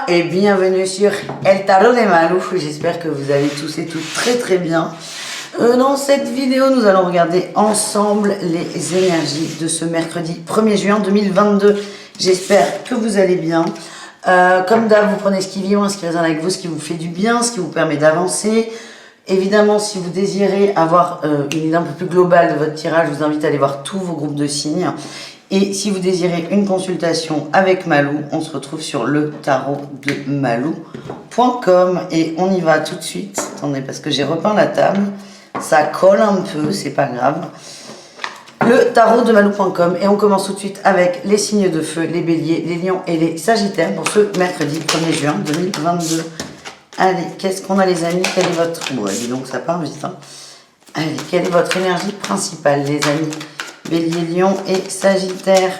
et bienvenue sur El Tarot de Malou. J'espère que vous allez tous et toutes très très bien. Dans cette vidéo, nous allons regarder ensemble les énergies de ce mercredi 1er juin 2022. J'espère que vous allez bien. Comme d'hab, vous prenez ce qui vient, ce qui résonne avec vous, ce qui vous fait du bien, ce qui vous permet d'avancer. Évidemment, si vous désirez avoir une idée un peu plus globale de votre tirage, je vous invite à aller voir tous vos groupes de signes. Et si vous désirez une consultation avec Malou, on se retrouve sur le tarot de Malou.com et on y va tout de suite. Attendez, parce que j'ai repeint la table, ça colle un peu, c'est pas grave. Le tarot de Malou.com et on commence tout de suite avec les signes de feu, les béliers, les lions et les sagittaires pour ce mercredi 1er juin 2022. Allez, qu'est-ce qu'on a les amis? Quel est votre... Ouais, dis donc, ça part vite. Hein. Allez, quelle est votre énergie principale les amis? Bélier, lion et sagittaire.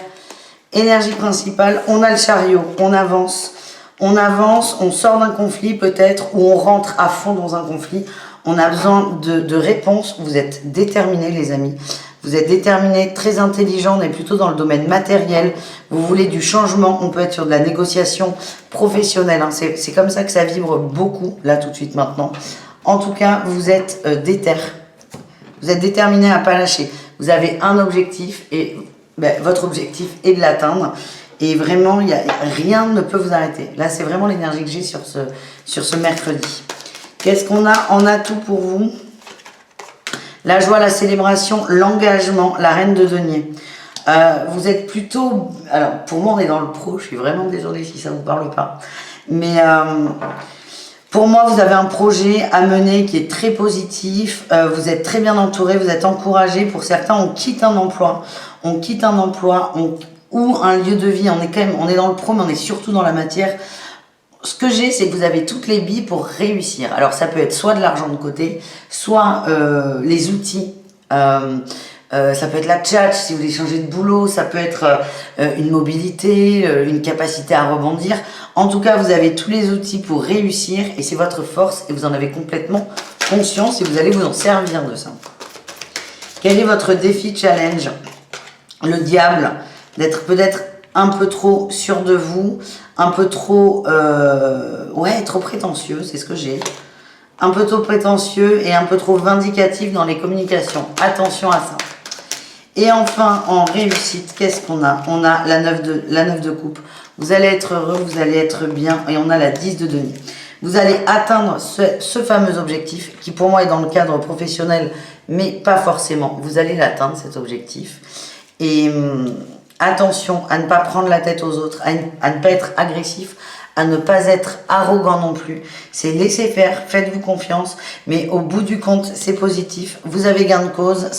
Énergie principale, on a le chariot, on avance, on sort d'un conflit peut-être, ou on rentre à fond dans un conflit. On a besoin de réponses, vous êtes déterminés les amis. Vous êtes déterminés, très intelligents, on est plutôt dans le domaine matériel. Vous voulez du changement, on peut être sur de la négociation professionnelle. Hein. C'est comme ça que ça vibre beaucoup, là tout de suite maintenant. En tout cas, vous êtes vous êtes déterminés à ne pas lâcher. Vous avez un objectif et votre objectif est de l'atteindre. Et vraiment, rien ne peut vous arrêter. Là, c'est vraiment l'énergie que j'ai sur ce mercredi. Qu'est-ce qu'on a en atout pour vous? La joie, la célébration, l'engagement, la reine de denier. Vous êtes plutôt... Alors, pour moi, on est dans le pro. Je suis vraiment désolée si ça ne vous parle pas. Mais... pour moi, vous avez un projet à mener qui est très positif, vous êtes très bien entouré, vous êtes encouragé. Pour certains, on quitte un emploi, ou un lieu de vie. On est dans le pro, mais on est surtout dans la matière. Ce que j'ai, c'est que vous avez toutes les billes pour réussir. Alors, ça peut être soit de l'argent de côté, soit les outils. Ça peut être la tchatch si vous voulez changer de boulot, ça peut être une mobilité, une capacité à rebondir. En tout cas, vous avez tous les outils pour réussir et c'est votre force et vous en avez complètement conscience et vous allez vous en servir de ça. Quel est votre défi challenge? Le diable, d'être peut-être un peu trop sûr de vous, un peu trop, trop prétentieux, c'est ce que j'ai. Un peu trop prétentieux et un peu trop vindicatif dans les communications. Attention à ça. Et enfin, en réussite, qu'est-ce qu'on a? On a la 9 de coupe. Vous allez être heureux, vous allez être bien. Et on a la 10 de denier. Vous allez atteindre ce fameux objectif qui pour moi est dans le cadre professionnel, mais pas forcément. Vous allez l'atteindre cet objectif. Et attention à ne pas prendre la tête aux autres, à ne pas être agressif, à ne pas être arrogant non plus. C'est laisser faire, faites-vous confiance. Mais au bout du compte, c'est positif. Vous avez gain de cause,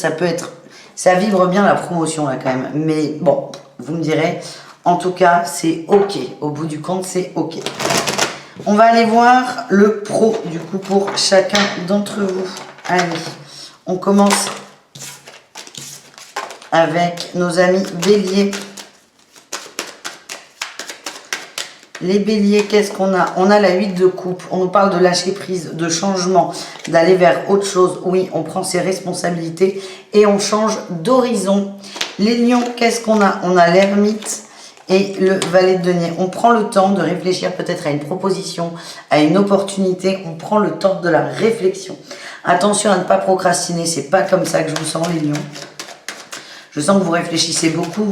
ça vibre bien la promotion là quand même. Mais bon, vous me direz, en tout cas, c'est ok. Au bout du compte, c'est ok. On va aller voir le pro du coup pour chacun d'entre vous. Allez, on commence avec nos amis béliers. Les béliers, qu'est-ce qu'on a? On a la 8 de coupe. On nous parle de lâcher prise, de changement, d'aller vers autre chose. Oui, on prend ses responsabilités et on change d'horizon. Les lions, qu'est-ce qu'on a? On a l'ermite et le valet de denier. On prend le temps de réfléchir peut-être à une proposition, à une opportunité. On prend le temps de la réflexion. Attention à ne pas procrastiner. C'est pas comme ça que je vous sens, les lions. Je sens que vous réfléchissez beaucoup.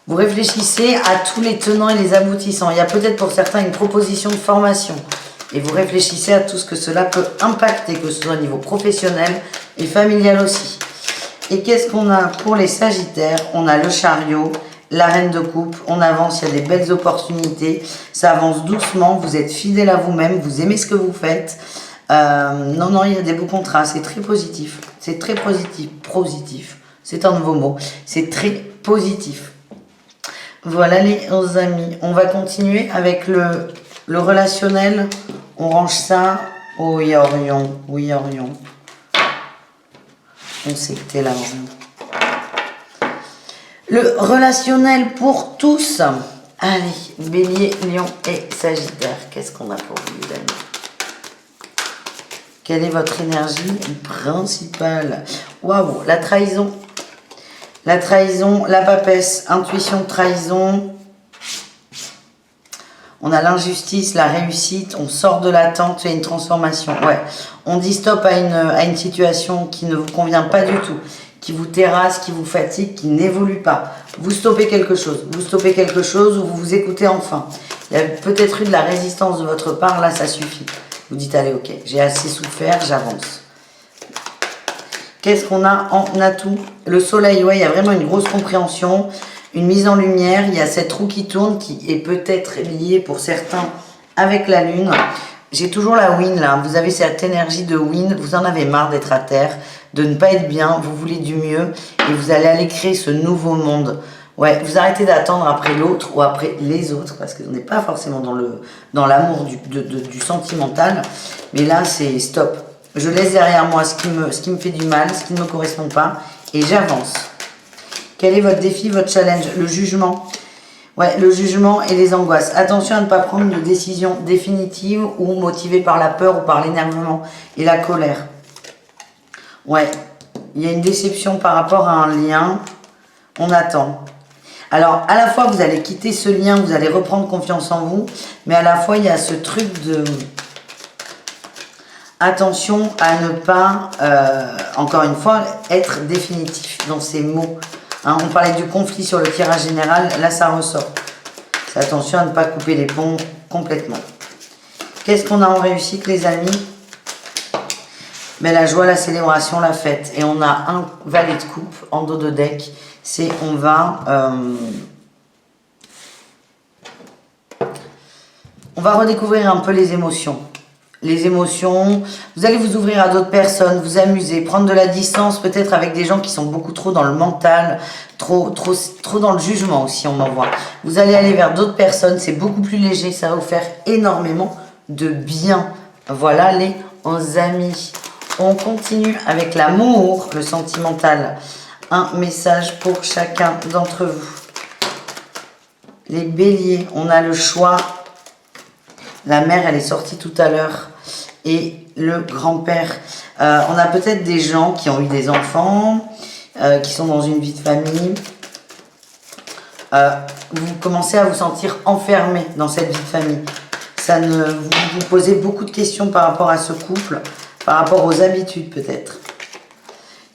Vous réfléchissez à tous les tenants et les aboutissants. Il y a peut-être pour certains une proposition de formation. Et vous réfléchissez à tout ce que cela peut impacter, que ce soit au niveau professionnel et familial aussi. Et qu'est-ce qu'on a pour les sagittaires? On a le chariot, la reine de coupe. On avance, il y a des belles opportunités. Ça avance doucement, vous êtes fidèle à vous-même, vous aimez ce que vous faites. Non, il y a des beaux contrats, c'est très positif. C'est très positif. C'est un nouveau mot. C'est très positif. Voilà les amis, on va continuer avec le relationnel. On range ça. Oui, Orion. On sait que t'es là, Orion. Le relationnel pour tous. Allez, bélier, lion et sagittaire. Qu'est-ce qu'on a pour vous, les amis? Quelle est votre énergie principale? Waouh, la trahison. La trahison, la papesse, intuition, trahison. On a l'injustice, la réussite, on sort de l'attente, il y a une transformation. Ouais, on dit stop à une situation qui ne vous convient pas du tout, qui vous terrasse, qui vous fatigue, qui n'évolue pas. Vous stoppez quelque chose. Vous stoppez quelque chose ou vous vous écoutez enfin. Il y a peut-être eu de la résistance de votre part, là ça suffit. Vous dites allez ok, j'ai assez souffert, j'avance. Qu'est-ce qu'on a en atout? Le soleil, ouais, il y a vraiment une grosse compréhension, une mise en lumière. Il y a cette roue qui tourne qui est peut-être liée pour certains avec la lune. J'ai toujours la win là. Vous avez cette énergie de win. Vous en avez marre d'être à terre, de ne pas être bien. Vous voulez du mieux et vous allez aller créer ce nouveau monde. Ouais, vous arrêtez d'attendre après l'autre ou après les autres parce qu'on n'est pas forcément dans l'amour du sentimental. Mais là, c'est stop. Je laisse derrière moi ce qui me fait du mal, ce qui ne me correspond pas, et j'avance. Quel est votre défi, votre challenge? Le jugement. Ouais, le jugement et les angoisses. Attention à ne pas prendre de décision définitive ou motivée par la peur ou par l'énervement et la colère. Ouais, il y a une déception par rapport à un lien. On attend. Alors, à la fois, vous allez quitter ce lien, vous allez reprendre confiance en vous, mais à la fois, il y a ce truc de... Attention à ne pas, encore une fois, être définitif dans ces mots. Hein, on parlait du conflit sur le tirage général, là ça ressort. C'est attention à ne pas couper les ponts complètement. Qu'est-ce qu'on a en réussite les amis? Mais la joie, la célébration, la fête. Et on a un valet de coupe en dos de deck. C'est on va redécouvrir un peu les émotions. Les émotions, vous allez vous ouvrir à d'autres personnes, vous amuser, prendre de la distance peut-être avec des gens qui sont beaucoup trop dans le mental, trop dans le jugement aussi, on m'envoie. Vous allez aller vers d'autres personnes, c'est beaucoup plus léger, ça va vous faire énormément de bien. Voilà les amis. On continue avec l'amour, le sentimental. Un message pour chacun d'entre vous. Les béliers, on a le choix. La mère, elle est sortie tout à l'heure. Et le grand-père. On a peut-être des gens qui ont eu des enfants, qui sont dans une vie de famille. Vous commencez à vous sentir enfermé dans cette vie de famille. Vous posez beaucoup de questions par rapport à ce couple, par rapport aux habitudes peut-être.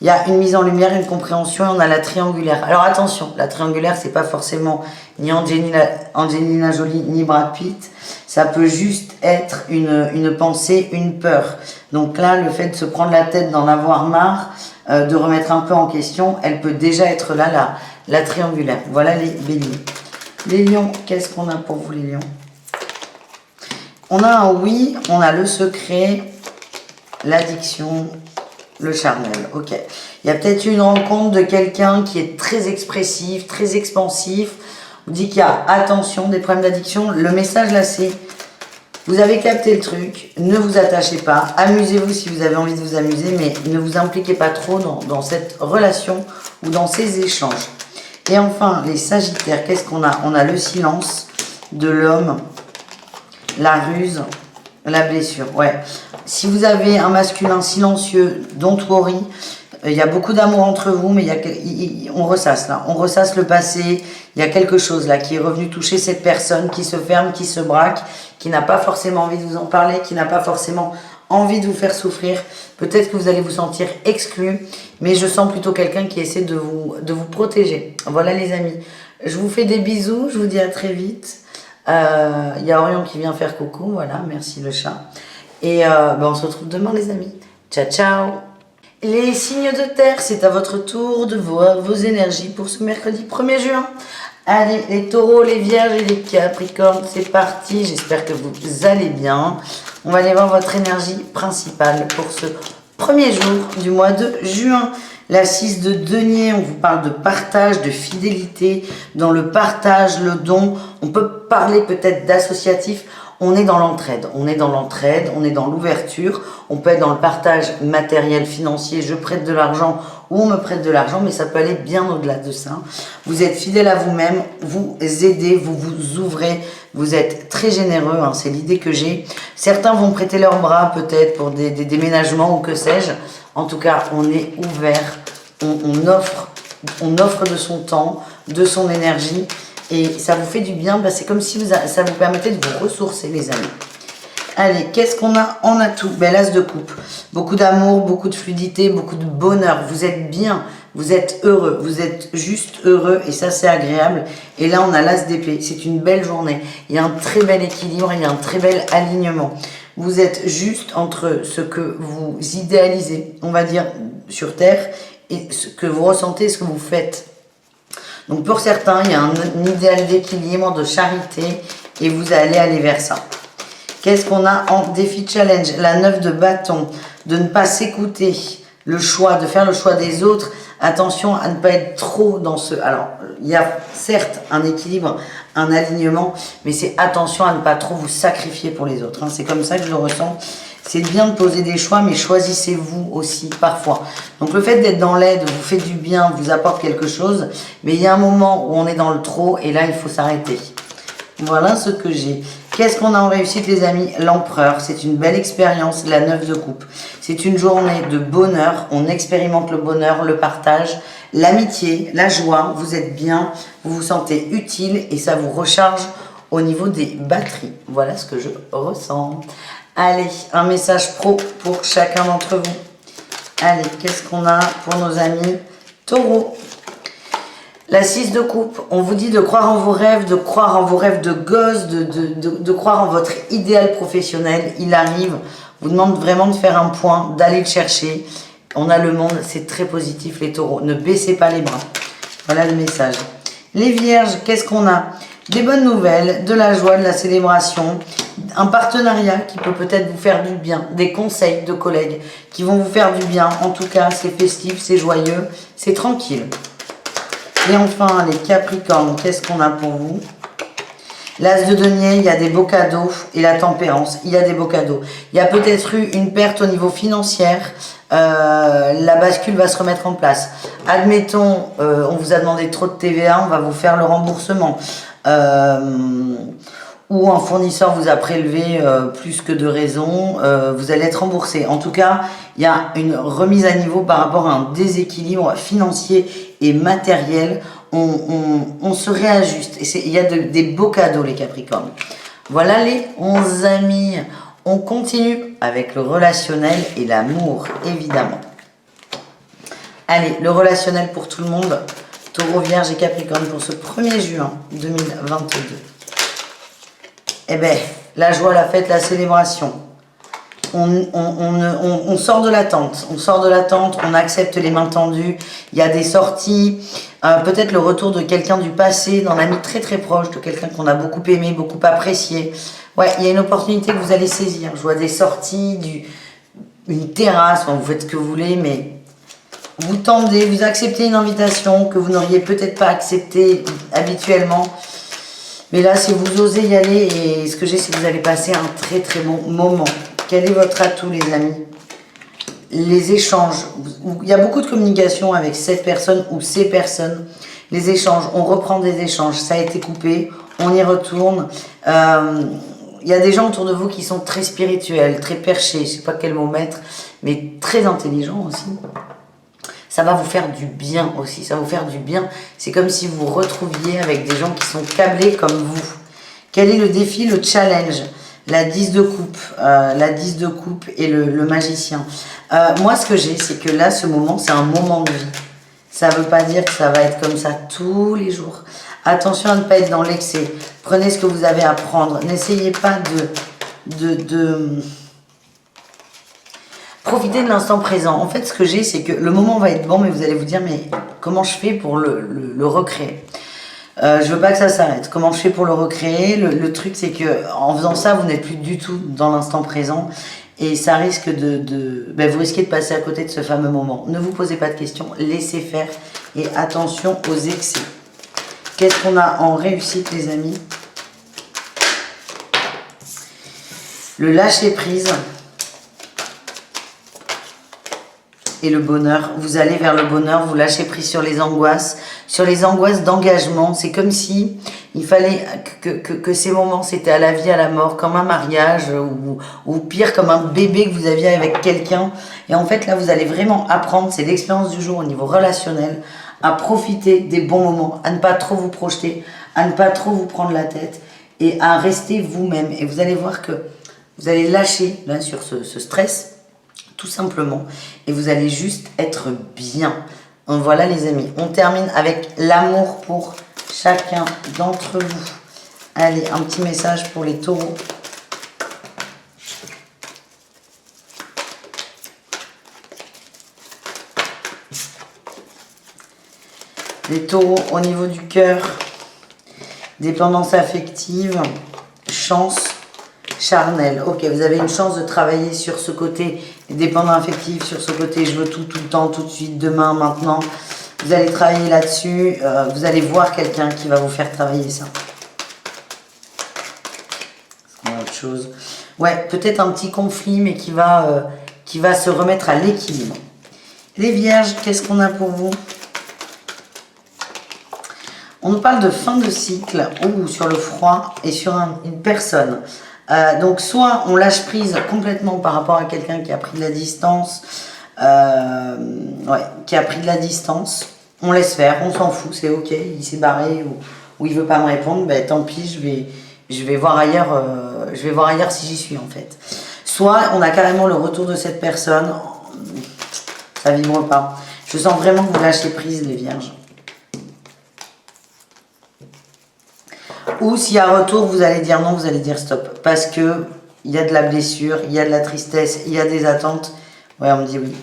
Il y a une mise en lumière, une compréhension, et on a la triangulaire. Alors attention, la triangulaire, c'est pas forcément ni Angelina Jolie, ni Brad Pitt. Ça peut juste être une pensée, une peur. Donc là, le fait de se prendre la tête, d'en avoir marre, de remettre un peu en question, elle peut déjà être là, la triangulaire. Voilà les béliers. Les lions, qu'est-ce qu'on a pour vous les lions? On a un oui, on a le secret, l'addiction, le charnel, ok. Il y a peut-être une rencontre de quelqu'un qui est très expressif, très expansif. On dit qu'il y a attention, des problèmes d'addiction. Le message là c'est, vous avez capté le truc, ne vous attachez pas, amusez-vous si vous avez envie de vous amuser, mais ne vous impliquez pas trop dans cette relation ou dans ces échanges. Et enfin, les sagittaires, qu'est-ce qu'on a? On a le silence de l'homme, la ruse, la blessure, ouais. Si vous avez un masculin silencieux, don't worry, il y a beaucoup d'amour entre vous, mais on ressasse là, on ressasse le passé, il y a quelque chose là qui est revenu toucher cette personne, qui se ferme, qui se braque, qui n'a pas forcément envie de vous en parler, qui n'a pas forcément envie de vous faire souffrir. Peut-être que vous allez vous sentir exclu, mais je sens plutôt quelqu'un qui essaie de vous protéger. Voilà les amis, je vous fais des bisous, je vous dis à très vite. Il y a Orion qui vient faire coucou, voilà, merci le chat. Et on se retrouve demain les amis. Ciao, ciao. Les signes de terre, c'est à votre tour de voir vos énergies pour ce mercredi 1er juin. Allez, les taureaux, les vierges et les capricornes, c'est parti. J'espère que vous allez bien. On va aller voir votre énergie principale pour ce premier jour du mois de juin. La 6 de denier, on vous parle de partage, de fidélité, dans le partage, le don. On peut parler peut-être d'associatif. On est dans l'entraide, on est dans l'ouverture, on peut être dans le partage matériel, financier, je prête de l'argent ou on me prête de l'argent, mais ça peut aller bien au-delà de ça. Vous êtes fidèle à vous-même, vous aidez, vous vous ouvrez, vous êtes très généreux, hein, c'est l'idée que j'ai. Certains vont prêter leurs bras peut-être pour des déménagements ou que sais-je. En tout cas, on est ouvert, on offre de son temps, de son énergie. Et ça vous fait du bien, c'est comme si ça vous permettait de vous ressourcer, les amis. Allez, qu'est-ce qu'on a en atout? L'as de coupe. Beaucoup d'amour, beaucoup de fluidité, beaucoup de bonheur. Vous êtes bien, vous êtes heureux, vous êtes juste heureux et ça, c'est agréable. Et là, on a l'as d'épée. C'est une belle journée. Il y a un très bel équilibre, il y a un très bel alignement. Vous êtes juste entre ce que vous idéalisez, on va dire, sur Terre, et ce que vous ressentez, ce que vous faites. Donc, pour certains, il y a un idéal d'équilibre, de charité, et vous allez aller vers ça. Qu'est-ce qu'on a en défi challenge? La 9 de bâton, de ne pas s'écouter, le choix, de faire le choix des autres. Attention à ne pas être trop dans ce... Alors, il y a certes un équilibre, un alignement, mais c'est attention à ne pas trop vous sacrifier pour les autres. C'est comme ça que je le ressens. C'est bien de poser des choix, mais choisissez-vous aussi parfois. Donc le fait d'être dans l'aide vous fait du bien, vous apporte quelque chose, mais il y a un moment où on est dans le trop et là il faut s'arrêter. Voilà ce que j'ai. Qu'est-ce qu'on a en réussite, les amis? L'empereur, c'est une belle expérience, la 9 de coupe. C'est une journée de bonheur, on expérimente le bonheur, le partage, l'amitié, la joie, vous êtes bien, vous vous sentez utile et ça vous recharge au niveau des batteries. Voilà ce que je ressens. Allez, un message pro pour chacun d'entre vous. Allez, qu'est-ce qu'on a pour nos amis taureaux? La 6 de coupe, on vous dit de croire en vos rêves, de croire en vos rêves de gosse, de croire en votre idéal professionnel. Il arrive, vous demande vraiment de faire un point, d'aller le chercher. On a le monde, c'est très positif les taureaux. Ne baissez pas les bras. Voilà le message. Les vierges, qu'est-ce qu'on a? Des bonnes nouvelles, de la joie, de la célébration, un partenariat qui peut peut-être vous faire du bien, des conseils de collègues qui vont vous faire du bien. En tout cas, c'est festif, c'est joyeux, c'est tranquille. Et enfin, les Capricornes, qu'est-ce qu'on a pour vous? L'As de denier, il y a des beaux cadeaux. Et la tempérance, il y a des beaux cadeaux. Il y a peut-être eu une perte au niveau financier. La bascule va se remettre en place. Admettons, on vous a demandé trop de TVA, on va vous faire le remboursement. Ou un fournisseur vous a prélevé plus que de raison, vous allez être remboursé. En tout cas, il y a une remise à niveau par rapport à un déséquilibre financier et matériel. On se réajuste. Et il y a des beaux cadeaux, les Capricornes. Voilà les 11 amis. On continue avec le relationnel et l'amour, évidemment. Allez, le relationnel pour tout le monde. Taureau, Vierge et Capricorne pour ce 1er juin 2022. Eh bien, la joie, la fête, la célébration. On sort de l'attente. On sort de l'attente, on accepte les mains tendues. Il y a des sorties, peut-être le retour de quelqu'un du passé, d'un ami très très proche, de quelqu'un qu'on a beaucoup aimé, beaucoup apprécié. Ouais, il y a une opportunité que vous allez saisir. Je vois des sorties, une terrasse, vous faites ce que vous voulez, mais vous tendez, vous acceptez une invitation que vous n'auriez peut-être pas acceptée habituellement. Mais là, si vous osez y aller, et ce que j'ai, c'est que vous allez passer un très très bon moment. Quel est votre atout, les amis? Les échanges. Il y a beaucoup de communication avec cette personne ou ces personnes. Les échanges, on reprend des échanges. Ça a été coupé, on y retourne. Il y a des gens autour de vous qui sont très spirituels, très perchés, je ne sais pas quel mot mettre, mais très intelligents aussi. Ça va vous faire du bien aussi, ça va vous faire du bien. C'est comme si vous vous retrouviez avec des gens qui sont câblés comme vous. Quel est le défi, le challenge? La 10 de coupe, et le magicien. Moi, ce que j'ai, c'est que là, ce moment, c'est un moment de vie. Ça ne veut pas dire que ça va être comme ça tous les jours. Attention à ne pas être dans l'excès. Prenez ce que vous avez à prendre. N'essayez pas de profiter de l'instant présent. En fait, ce que j'ai, c'est que le moment va être bon, mais vous allez vous dire, mais comment je fais pour le recréer? Je veux pas que ça s'arrête. Comment je fais pour le recréer? Le truc, c'est que en faisant ça, vous n'êtes plus du tout dans l'instant présent. Et ça risque vous risquez de passer à côté de ce fameux moment. Ne vous posez pas de questions, laissez faire. Et attention aux excès. Qu'est-ce qu'on a en réussite, les amis? Le lâcher-prise et le bonheur. Vous allez vers le bonheur, vous lâchez prise sur les angoisses d'engagement. C'est comme si il fallait que ces moments, c'était à la vie, à la mort, comme un mariage ou pire, comme un bébé que vous aviez avec quelqu'un. Et en fait, là, vous allez vraiment apprendre, c'est l'expérience du jour au niveau relationnel, à profiter des bons moments, à ne pas trop vous projeter, à ne pas trop vous prendre la tête et à rester vous-même. Et vous allez voir que vous allez lâcher là, sur ce stress, tout simplement, et vous allez juste être bien. Donc voilà les amis, on termine avec l'amour pour chacun d'entre vous. Allez, un petit message pour les taureaux. Les taureaux au niveau du cœur, dépendance affective, chance, charnel. Ok, vous avez une chance de travailler sur ce côté dépendant affectif, sur ce côté je veux tout, tout le temps, tout de suite, demain, maintenant. Vous allez travailler là-dessus, vous allez voir quelqu'un qui va vous faire travailler ça. Est-ce qu'on a autre chose? Ouais, peut-être un petit conflit, mais qui va se remettre à l'équilibre. Les vierges, qu'est-ce qu'on a pour vous? On nous parle de fin de cycle, ou sur le froid, et sur une personne. Donc soit on lâche prise complètement par rapport à quelqu'un qui a pris de la distance, qui a pris de la distance, on laisse faire, on s'en fout, c'est ok, il s'est barré ou il veut pas me répondre, ben tant pis, je vais voir ailleurs, si j'y suis en fait. Soit on a carrément le retour de cette personne, ça vibre pas. Je sens vraiment que vous lâchez prise les vierges. Ou s'il y a retour, vous allez dire non, vous allez dire stop. Parce que il y a de la blessure, il y a de la tristesse, il y a des attentes. Ouais, on me dit oui.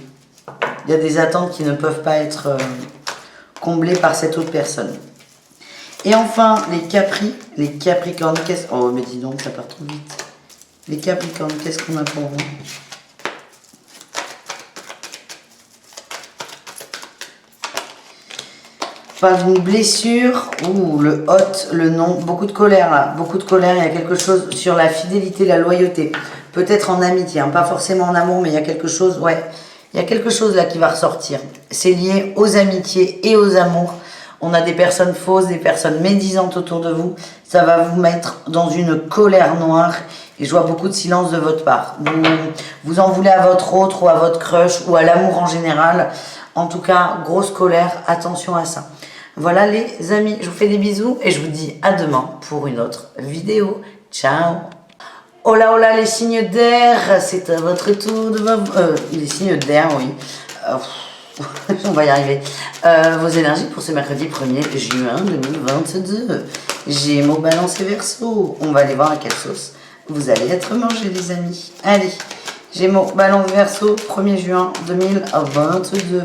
Il y a des attentes qui ne peuvent pas être comblées par cette autre personne. Et enfin, les Capricornes, qu'est-ce... Oh, mais dis donc, ça part trop vite. Les Capricornes, qu'est-ce qu'on a pour vous? Parle d'une blessure, ou le hot, le non, beaucoup de colère là, beaucoup de colère, il y a quelque chose sur la fidélité, la loyauté, peut-être en amitié, hein, pas forcément en amour, mais il y a quelque chose, ouais, il y a quelque chose là qui va ressortir, c'est lié aux amitiés et aux amours, on a des personnes fausses, des personnes médisantes autour de vous, ça va vous mettre dans une colère noire, et je vois beaucoup de silence de votre part, vous en voulez à votre autre, ou à votre crush, ou à l'amour en général, en tout cas, grosse colère, attention à ça. Voilà les amis, je vous fais des bisous et je vous dis à demain pour une autre vidéo. Ciao. Hola hola les signes d'air, c'est à votre tour de les signes d'air, oui. On va y arriver. Vos énergies pour ce mercredi 1er juin 2022. Gémeaux, Balance et Verseau. On va aller voir à quelle sauce vous allez être mangés les amis. Allez, Gémeaux, Balance, Verseau, 1er juin 2022.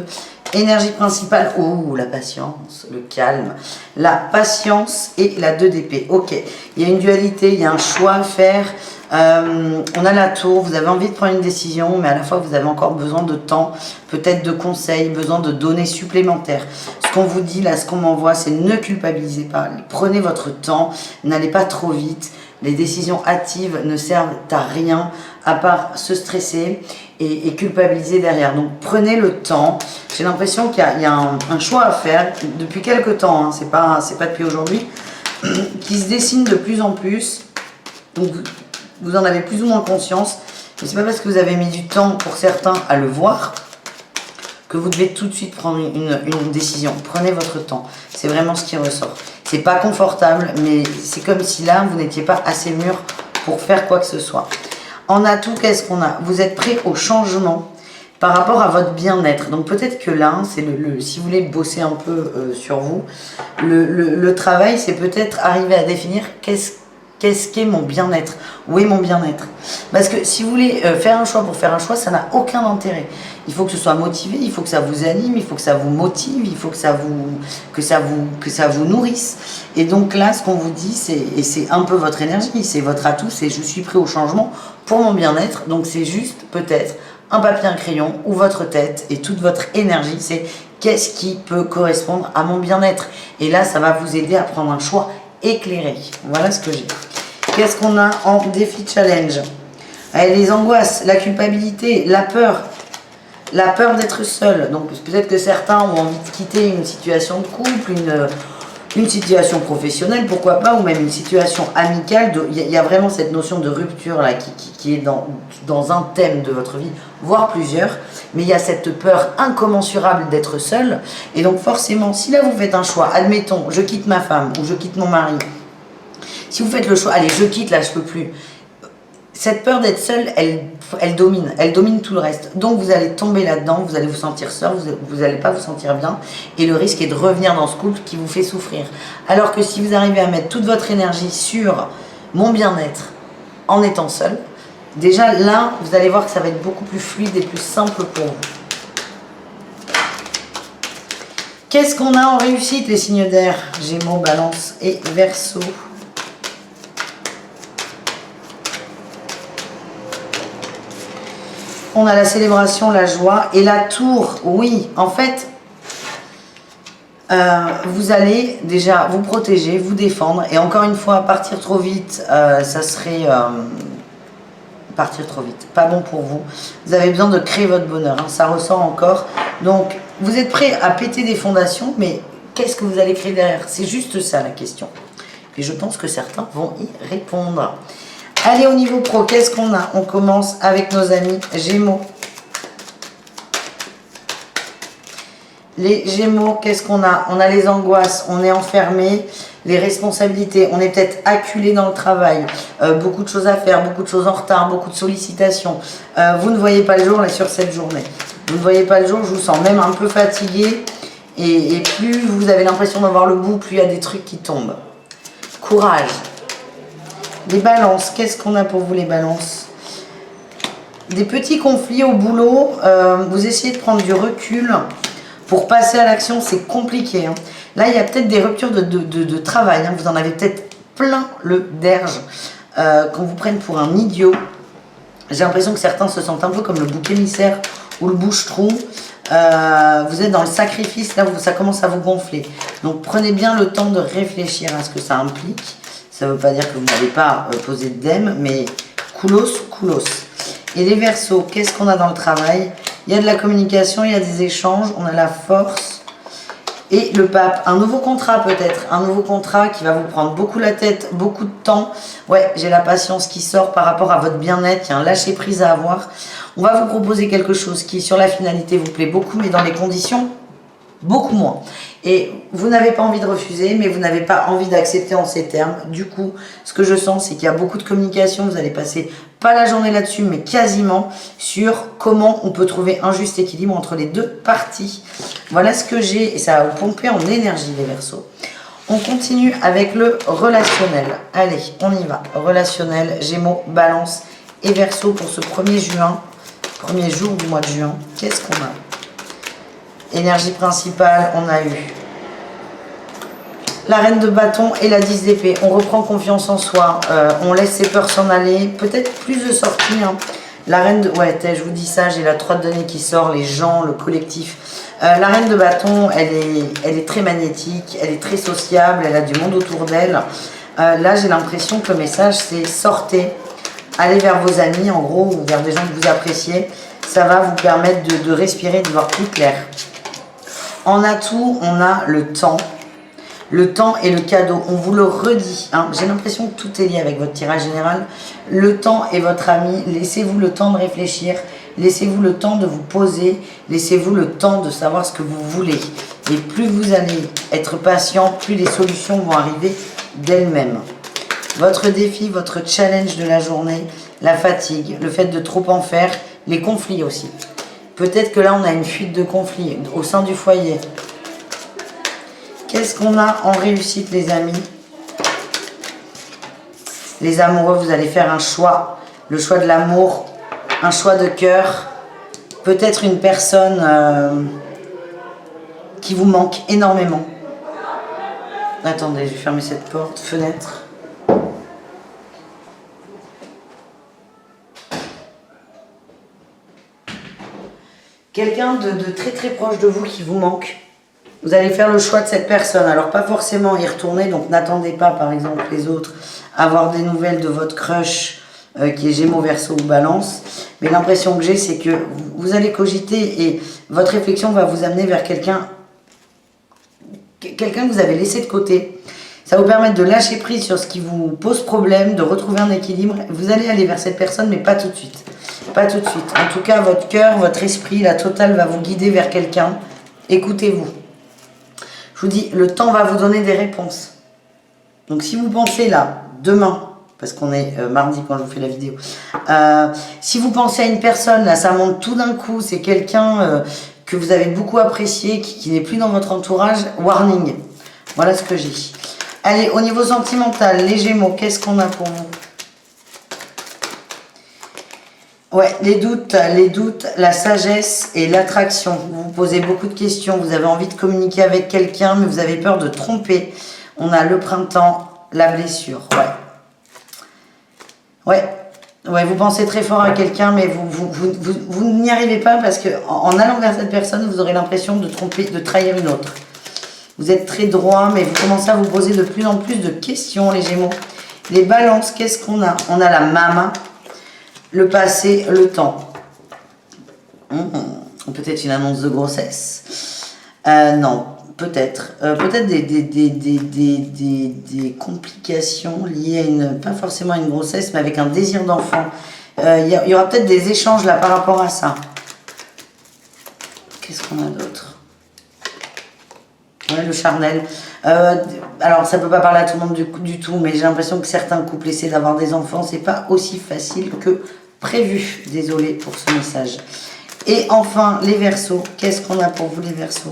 Énergie principale, la patience, le calme, la patience et la 2 d'épée. Ok, il y a une dualité, il y a un choix à faire. On a la tour, vous avez envie de prendre une décision, mais à la fois vous avez encore besoin de temps, peut-être de conseils, besoin de données supplémentaires. Ce qu'on vous dit là, ce qu'on m'envoie, c'est ne culpabilisez pas, prenez votre temps, n'allez pas trop vite. Les décisions hâtives ne servent à rien à part se stresser et culpabiliser derrière. Donc prenez le temps. J'ai l'impression qu'il y a un choix à faire depuis quelques temps, hein, c'est pas depuis aujourd'hui, qui se dessine de plus en plus. Donc vous en avez plus ou moins conscience. Mais c'est pas parce que vous avez mis du temps pour certains à le voir que vous devez tout de suite prendre une décision. Prenez votre temps. C'est vraiment ce qui ressort. C'est pas confortable, mais c'est comme si là, vous n'étiez pas assez mûr pour faire quoi que ce soit. En atout, qu'est-ce qu'on a? Vous êtes prêt au changement par rapport à votre bien-être. Donc peut-être que là, c'est si vous voulez bosser un peu sur vous, le travail, c'est peut-être arriver à définir qu'est-ce qu'est mon bien-être? Où est mon bien-être? Parce que si vous voulez faire un choix pour faire un choix, ça n'a aucun intérêt. Il faut que ce soit motivé, il faut que ça vous anime, il faut que ça vous motive, il faut que ça vous nourrisse. Et donc là, ce qu'on vous dit, c'est un peu votre énergie, c'est votre atout, c'est je suis prêt au changement pour mon bien-être. Donc c'est juste peut-être un papier, un crayon ou votre tête et toute votre énergie, c'est qu'est-ce qui peut correspondre à mon bien-être. Et là, ça va vous aider à prendre un choix éclairé. Voilà ce que j'ai. Qu'est-ce qu'on a en défi challenge? Allez, les angoisses, la culpabilité, la peur d'être seul. Donc peut-être que certains ont envie de quitter une situation de couple, Une situation professionnelle, pourquoi pas, ou même une situation amicale. Il y a vraiment cette notion de rupture là qui est dans un thème de votre vie, voire plusieurs. Mais il y a cette peur incommensurable d'être seul. Et donc forcément, si là vous faites un choix, admettons, je quitte ma femme ou je quitte mon mari. Si vous faites le choix, allez, je quitte là, je peux plus. Cette peur d'être seul, elle domine tout le reste. Donc vous allez tomber là-dedans, vous allez vous sentir seul, vous n'allez pas vous sentir bien. Et le risque est de revenir dans ce couple qui vous fait souffrir. Alors que si vous arrivez à mettre toute votre énergie sur mon bien-être en étant seul, déjà là, vous allez voir que ça va être beaucoup plus fluide et plus simple pour vous. Qu'est-ce qu'on a en réussite, les signes d'air? Gémeaux, Balance et Verseau. On a la célébration, la joie et la tour. Oui, en fait, vous allez déjà vous protéger, vous défendre. Et encore une fois, partir trop vite, ça serait partir trop vite. Pas bon pour vous. Vous avez besoin de créer votre bonheur. Hein, ça ressort encore. Donc, vous êtes prêt à péter des fondations, mais qu'est-ce que vous allez créer derrière? C'est juste ça la question. Et je pense que certains vont y répondre. Allez, au niveau pro, qu'est-ce qu'on a? On commence avec nos amis Gémeaux. Les Gémeaux, qu'est-ce qu'on a? On a les angoisses, on est enfermé, les responsabilités, on est peut-être acculé dans le travail, beaucoup de choses à faire, beaucoup de choses en retard, beaucoup de sollicitations. Vous ne voyez pas le jour là sur cette journée. Vous ne voyez pas le jour, je vous sens même un peu fatigué. Et plus vous avez l'impression d'avoir le bout, plus il y a des trucs qui tombent. Courage. Les balances, qu'est-ce qu'on a pour vous les balances? Des petits conflits au boulot, vous essayez de prendre du recul pour passer à l'action, c'est compliqué. Hein. Là, il y a peut-être des ruptures de travail, hein. Vous en avez peut-être plein le derge, qu'on vous prenne pour un idiot. J'ai l'impression que certains se sentent un peu comme le bouc émissaire ou le bouche-trou. Vous êtes dans le sacrifice, là, ça commence à vous gonfler. Donc, prenez bien le temps de réfléchir à ce que ça implique. Ça ne veut pas dire que vous n'avez pas posé de dème, mais coulos. Et les Verseaux, qu'est-ce qu'on a dans le travail? Il y a de la communication, il y a des échanges, on a la force. Et le pape, un nouveau contrat peut-être, un nouveau contrat qui va vous prendre beaucoup la tête, beaucoup de temps. Ouais, j'ai la patience qui sort par rapport à votre bien-être, il y a un lâcher-prise à avoir. On va vous proposer quelque chose qui, sur la finalité, vous plaît beaucoup, mais dans les conditions, beaucoup moins. Et vous n'avez pas envie de refuser, mais vous n'avez pas envie d'accepter en ces termes. Du coup, ce que je sens, c'est qu'il y a beaucoup de communication. Vous allez passer pas la journée là-dessus, mais quasiment sur comment on peut trouver un juste équilibre entre les deux parties. Voilà ce que j'ai, et ça va vous pomper en énergie, les Verseaux. On continue avec le relationnel. Allez, on y va. Relationnel, Gémeaux, Balance et Verseau pour ce 1er juin, premier jour du mois de juin. Qu'est-ce qu'on a? Énergie principale, on a eu la reine de bâton et la 10 d'épée. On reprend confiance en soi, on laisse ses peurs s'en aller. Peut-être plus de sorties. Hein. La reine de... Ouais, je vous dis ça, j'ai la 3 de denier qui sort, les gens, le collectif. La reine de bâton, elle est très magnétique, elle est très sociable, elle a du monde autour d'elle. Là, j'ai l'impression que le message, c'est sortez, allez vers vos amis, en gros, ou vers des gens que vous appréciez. Ça va vous permettre de respirer, de voir plus clair. En atout, on a le temps. Le temps est le cadeau. On vous le redit. Hein. J'ai l'impression que tout est lié avec votre tirage général. Le temps est votre ami. Laissez-vous le temps de réfléchir. Laissez-vous le temps de vous poser. Laissez-vous le temps de savoir ce que vous voulez. Et plus vous allez être patient, plus les solutions vont arriver d'elles-mêmes. Votre défi, votre challenge de la journée, la fatigue, le fait de trop en faire, les conflits aussi. Peut-être que là, on a une fuite de conflits au sein du foyer. Qu'est-ce qu'on a en réussite, les amis? Les amoureux, vous allez faire un choix. Le choix de l'amour, un choix de cœur. Peut-être une personne qui vous manque énormément. Attendez, je vais fermer cette porte, fenêtre. Quelqu'un de très très proche de vous qui vous manque. Vous allez faire le choix de cette personne. Alors pas forcément y retourner, donc n'attendez pas par exemple les autres à avoir des nouvelles de votre crush qui est Gémeaux, Verseau ou Balance. Mais l'impression que j'ai, c'est que vous allez cogiter et votre réflexion va vous amener vers quelqu'un quelqu'un que vous avez laissé de côté. Ça va vous permettre de lâcher prise sur ce qui vous pose problème, de retrouver un équilibre. Vous allez aller vers cette personne, mais pas tout de suite. Pas tout de suite. En tout cas, votre cœur, votre esprit, la totale va vous guider vers quelqu'un. Écoutez-vous. Je vous dis, le temps va vous donner des réponses. Donc si vous pensez là, demain, parce qu'on est mardi quand je vous fais la vidéo, si vous pensez à une personne, là ça monte tout d'un coup, c'est quelqu'un que vous avez beaucoup apprécié, qui n'est plus dans votre entourage, warning. Voilà ce que j'ai. Allez, au niveau sentimental, les Gémeaux, qu'est-ce qu'on a pour vous? Ouais, les doutes, la sagesse et l'attraction. Vous vous posez beaucoup de questions, vous avez envie de communiquer avec quelqu'un, mais vous avez peur de tromper. On a le printemps, la blessure, ouais. Ouais, vous pensez très fort à quelqu'un, mais vous n'y arrivez pas parce que en allant vers cette personne, vous aurez l'impression de tromper, de trahir une autre. Vous êtes très droit, mais vous commencez à vous poser de plus en plus de questions, les Gémeaux. Les balances, qu'est-ce qu'on a? On a la maman, le passé, le temps. Peut-être une annonce de grossesse. Non, peut-être. Peut-être des complications liées à pas forcément à une grossesse, mais avec un désir d'enfant. Il y aura peut-être des échanges là par rapport à ça. Qu'est-ce qu'on a d'autre? Ouais, le charnel. Alors, ça ne peut pas parler à tout le monde du tout, mais j'ai l'impression que certains couples essaient d'avoir des enfants. C'est pas aussi facile que prévu. Désolée pour ce message. Et enfin, les Verseaux. Qu'est-ce qu'on a pour vous, les Verseaux?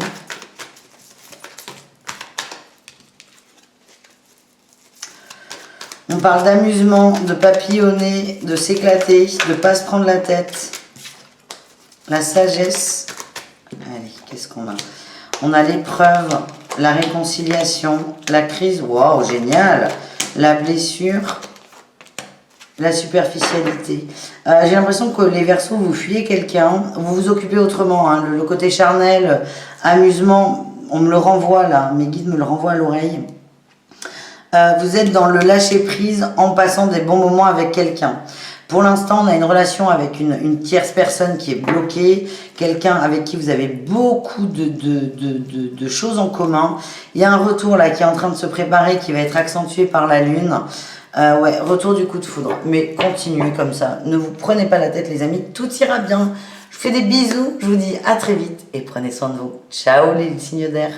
On parle d'amusement, de papillonner, de s'éclater, de ne pas se prendre la tête. La sagesse. Allez, qu'est-ce qu'on a? On a l'épreuve, la réconciliation, la crise. Waouh, génial! La blessure, la superficialité. J'ai l'impression que les Verseaux, vous fuyez quelqu'un, vous vous occupez autrement. Hein. Le côté charnel, amusement, on me le renvoie là, mes guides me le renvoient à l'oreille. Vous êtes dans le lâcher-prise en passant des bons moments avec quelqu'un. Pour l'instant, on a une relation avec une tierce personne qui est bloquée, quelqu'un avec qui vous avez beaucoup de choses en commun. Il y a un retour là qui est en train de se préparer, qui va être accentué par la lune. Ouais, retour du coup de foudre. Mais continuez comme ça. Ne vous prenez pas la tête, les amis. Tout ira bien. Je vous fais des bisous. Je vous dis à très vite et prenez soin de vous. Ciao les signes d'air.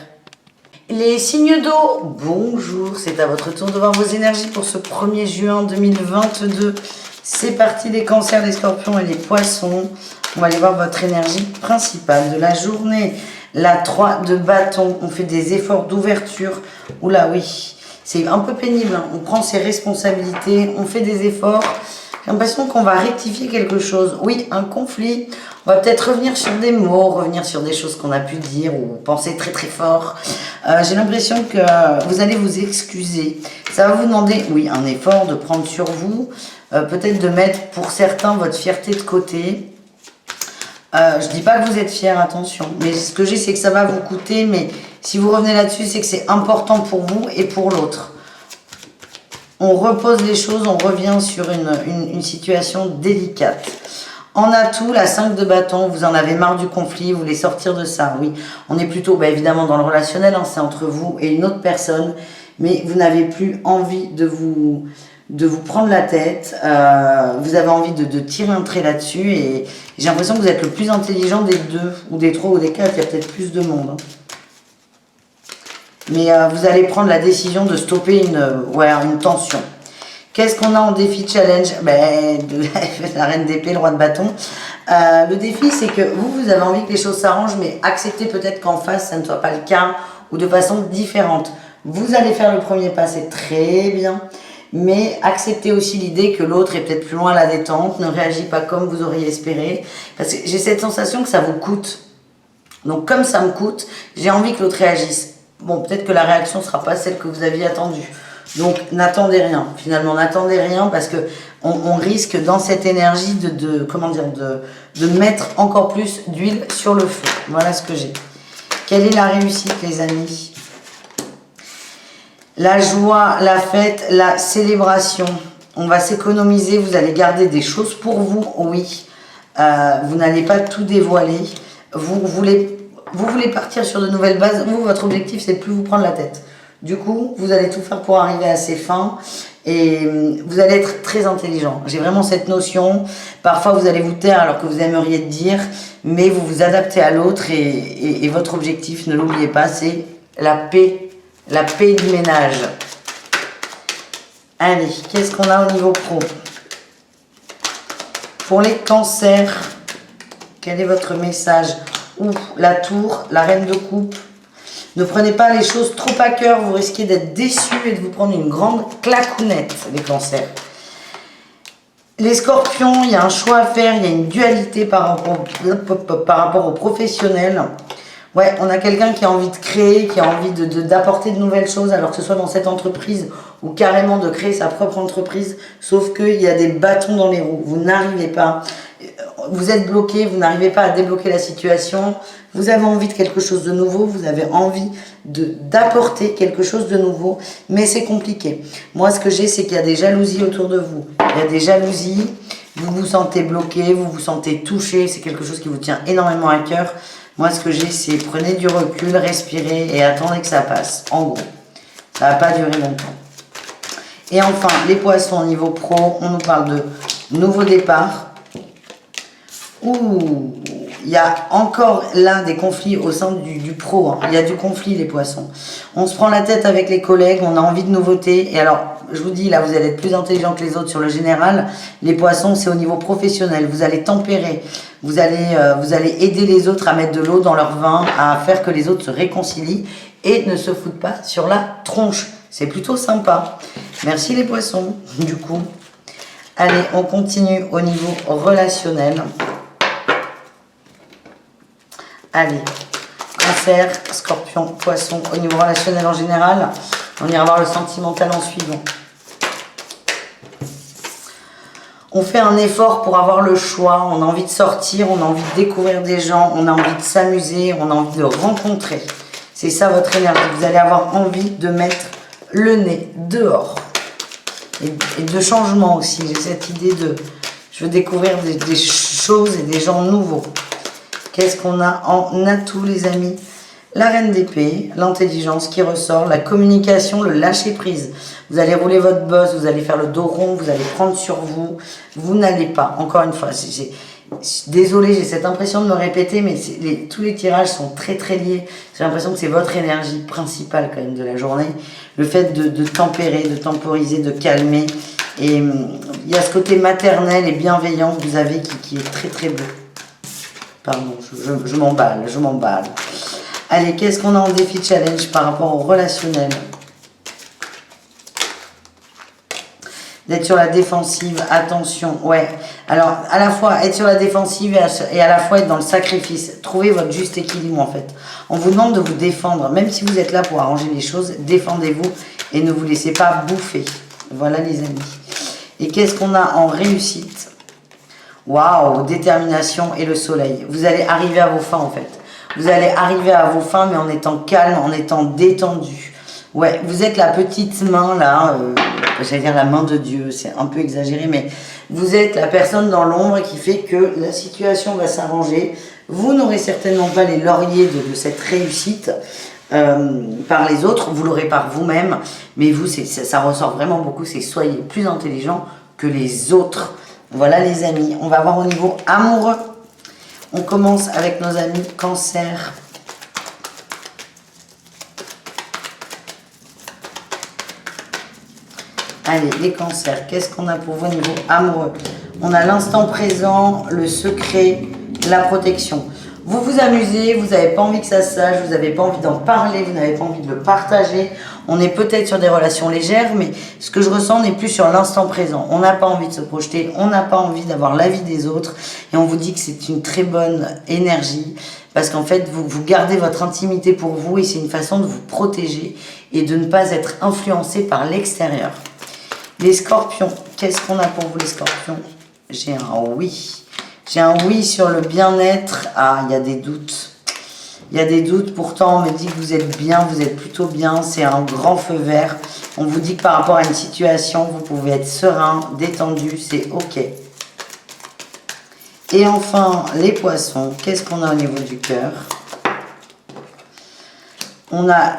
Les signes d'eau, bonjour. C'est à votre tour de voir vos énergies pour ce 1er juin 2022. C'est parti, les cancers, les scorpions et les poissons. On va aller voir votre énergie principale de la journée. La 3 de bâton. On fait des efforts d'ouverture. Oula, oui. C'est un peu pénible, hein. On prend ses responsabilités, on fait des efforts. J'ai l'impression qu'on va rectifier quelque chose. Oui, un conflit. On va peut-être revenir sur des mots, revenir sur des choses qu'on a pu dire ou penser très très fort. J'ai l'impression que vous allez vous excuser. Ça va vous demander, oui, un effort de prendre sur vous. Peut-être de mettre pour certains votre fierté de côté. Je dis pas que vous êtes fiers, attention. Mais ce que j'ai, c'est que ça va vous coûter. Mais si vous revenez là-dessus, c'est que c'est important pour vous et pour l'autre. On repose les choses, on revient sur une situation délicate. En atout, la 5 de bâton, vous en avez marre du conflit, vous voulez sortir de ça. Oui, on est plutôt évidemment dans le relationnel, hein, c'est entre vous et une autre personne. Mais vous n'avez plus envie de vous prendre la tête, vous avez envie de tirer un trait là-dessus et j'ai l'impression que vous êtes le plus intelligent des deux, ou des trois, ou des quatre, il y a peut-être plus de monde. Hein. Mais vous allez prendre la décision de stopper une tension. Qu'est-ce qu'on a en défi challenge? La reine d'épée, le roi de bâton. Le défi, c'est que vous avez envie que les choses s'arrangent, mais acceptez peut-être qu'en face, ça ne soit pas le cas, ou de façon différente. Vous allez faire le premier pas, c'est très bien. Mais acceptez aussi l'idée que l'autre est peut-être plus loin à la détente, ne réagit pas comme vous auriez espéré. Parce que j'ai cette sensation que ça vous coûte. Donc comme ça me coûte, j'ai envie que l'autre réagisse. Bon, peut-être que la réaction ne sera pas celle que vous aviez attendue. Donc n'attendez rien. Finalement, n'attendez rien parce que on risque dans cette énergie de mettre encore plus d'huile sur le feu. Voilà ce que j'ai. Quelle est la réussite, les amis? La joie, la fête, la célébration. On va s'économiser, vous allez garder des choses pour vous, oui. Vous n'allez pas tout dévoiler. Vous voulez Vous voulez partir sur de nouvelles bases. Vous, votre objectif, c'est de plus vous prendre la tête. Du coup, vous allez tout faire pour arriver à ces fins. Et vous allez être très intelligent. J'ai vraiment cette notion. Parfois, vous allez vous taire alors que vous aimeriez dire. Mais vous vous adaptez à l'autre. Et votre objectif, ne l'oubliez pas, c'est la paix. La paix du ménage. Allez, qu'est-ce qu'on a au niveau pro? Pour les cancers, quel est votre message? Ouh, la tour, la reine de coupe. Ne prenez pas les choses trop à cœur, vous risquez d'être déçus et de vous prendre une grande claquounette, les cancers. Les scorpions, il y a un choix à faire, il y a une dualité par rapport aux professionnels. Ouais, on a quelqu'un qui a envie de créer, qui a envie d'apporter de nouvelles choses, alors que ce soit dans cette entreprise ou carrément de créer sa propre entreprise, sauf qu'il y a des bâtons dans les roues, vous n'arrivez pas, vous êtes bloqué, vous n'arrivez pas à débloquer la situation, vous avez envie de quelque chose de nouveau, vous avez envie d'apporter quelque chose de nouveau, mais c'est compliqué. Moi, ce que j'ai, c'est qu'il y a des jalousies autour de vous, il y a des jalousies, vous vous sentez bloqué, vous vous sentez touché, c'est quelque chose qui vous tient énormément à cœur. Moi, ce que j'ai, c'est prenez du recul, respirez et attendez que ça passe. En gros, ça va pas durer longtemps. Et enfin, les poissons au niveau pro, on nous parle de nouveau départ. Ouh, il y a encore l'un des conflits au sein du pro. Hein. Il y a du conflit, les poissons. On se prend la tête avec les collègues, on a envie de nouveautés. Et alors, je vous dis, là, vous allez être plus intelligent que les autres sur le général. Les poissons, c'est au niveau professionnel. Vous allez tempérer. Vous allez aider les autres à mettre de l'eau dans leur vin, à faire que les autres se réconcilient et ne se foutent pas sur la tronche. C'est plutôt sympa. Merci les poissons, du coup. Allez, on continue au niveau relationnel. Allez, cancer, scorpion, poisson, au niveau relationnel en général. On ira voir le sentimental en suivant. On fait un effort pour avoir le choix, on a envie de sortir, on a envie de découvrir des gens, on a envie de s'amuser, on a envie de rencontrer. C'est ça votre énergie, vous allez avoir envie de mettre le nez dehors. Et de changement aussi, j'ai cette idée de... Je veux découvrir des choses et des gens nouveaux. Qu'est-ce qu'on a en atout, les amis? La reine d'épée, l'intelligence qui ressort, la communication, le lâcher prise. Vous allez rouler votre bosse, vous allez faire le dos rond, vous allez prendre sur vous. Vous n'allez pas, encore une fois, désolée, j'ai cette impression de me répéter, mais tous les tirages sont très très liés. J'ai l'impression que c'est votre énergie principale quand même de la journée. Le fait de tempérer, de temporiser, de calmer. Et il y a ce côté maternel et bienveillant que vous avez qui est très très beau. Pardon, je m'emballe, je m'emballe. Allez, qu'est-ce qu'on a en défi challenge par rapport au relationnel? D'être sur la défensive, attention, ouais. Alors, à la fois être sur la défensive et à la fois être dans le sacrifice. Trouvez votre juste équilibre, en fait. On vous demande de vous défendre. Même si vous êtes là pour arranger les choses, défendez-vous et ne vous laissez pas bouffer. Voilà, les amis. Et qu'est-ce qu'on a en réussite? Waouh, détermination et le soleil. Vous allez arriver à vos fins, en fait. Vous allez arriver à vos fins, mais en étant calme, en étant détendu. Ouais, vous êtes la petite main, là, j'allais dire la main de Dieu, c'est un peu exagéré, mais vous êtes la personne dans l'ombre qui fait que la situation va s'arranger. Vous n'aurez certainement pas les lauriers de cette réussite par les autres, vous l'aurez par vous-même, mais vous, ça ressort vraiment beaucoup, c'est soyez plus intelligent que les autres. Voilà, les amis, on va voir au niveau amoureux. On commence avec nos amis cancer. Allez, les cancers, qu'est-ce qu'on a pour vous au niveau amoureux? On a l'instant présent, le secret, la protection. Vous vous amusez, vous n'avez pas envie que ça se sache, vous n'avez pas envie d'en parler, vous n'avez pas envie de le partager. On est peut-être sur des relations légères, mais ce que je ressens, on n'est plus sur l'instant présent. On n'a pas envie de se projeter, on n'a pas envie d'avoir l'avis des autres. Et on vous dit que c'est une très bonne énergie, parce qu'en fait, vous gardez votre intimité pour vous et c'est une façon de vous protéger et de ne pas être influencé par l'extérieur. Les scorpions, qu'est-ce qu'on a pour vous, les scorpions? J'ai un oui. J'ai un oui sur le bien-être. Ah, il y a des doutes. Il y a des doutes, pourtant on me dit que vous êtes bien, vous êtes plutôt bien, c'est un grand feu vert. On vous dit que par rapport à une situation, vous pouvez être serein, détendu, c'est ok. Et enfin, les poissons, qu'est-ce qu'on a au niveau du cœur? On a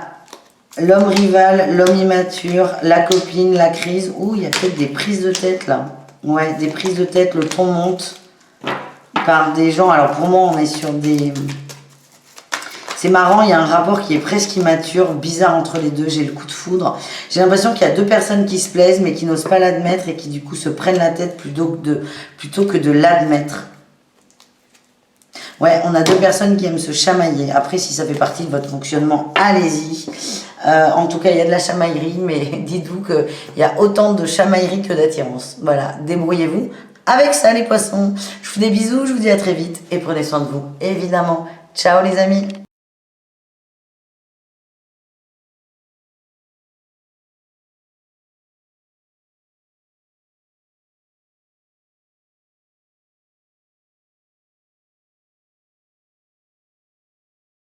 l'homme rival, l'homme immature, la copine, la crise. Ouh, il y a peut-être des prises de tête là. Ouais, des prises de tête, le ton monte par des gens. Alors pour moi, on est sur des... C'est marrant, il y a un rapport qui est presque immature, bizarre entre les deux, j'ai le coup de foudre. J'ai l'impression qu'il y a deux personnes qui se plaisent mais qui n'osent pas l'admettre et qui du coup se prennent la tête plutôt que de l'admettre. Ouais, on a deux personnes qui aiment se chamailler. Après, si ça fait partie de votre fonctionnement, allez-y. En tout cas, il y a de la chamaillerie, mais dites-vous qu'il y a autant de chamaillerie que d'attirance. Voilà, débrouillez-vous avec ça les poissons. Je vous fais des bisous, je vous dis à très vite et prenez soin de vous, évidemment. Ciao les amis.